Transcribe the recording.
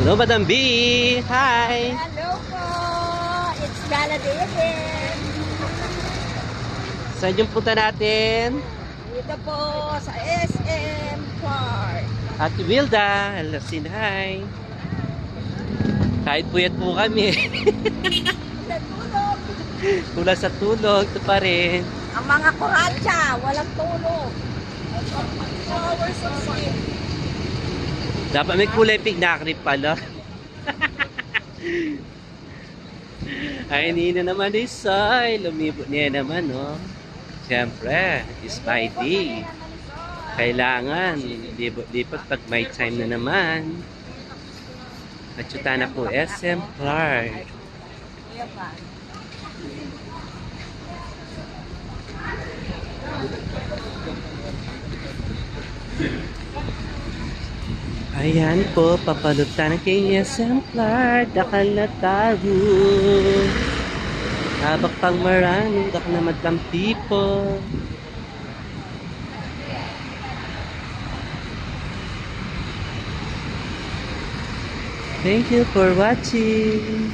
Hello, Madam B. Hi. Hello po! It's Gala Day again. Saan yung punta natin? Dito po sa SM Park. Ate Wilda. Hello, sin hi. Kahit puyat po kami. Natulog. Kulang sa tulog. Ito pa rin. Ang mga kuratsa, walang tulog. 2 hours of sleep. Dapat may kulay pink na akrip pala. Ay, hindi na naman ni Soy. Lumibot niya naman, no? Siyempre, it's my day. Kailangan, lipat pag may time na naman. Natsuta na po, SM Park. Ayan po, papalutan kay SM Park. Dakal na tayo. Habak pang maraming dak na madlang people. Thank you for watching.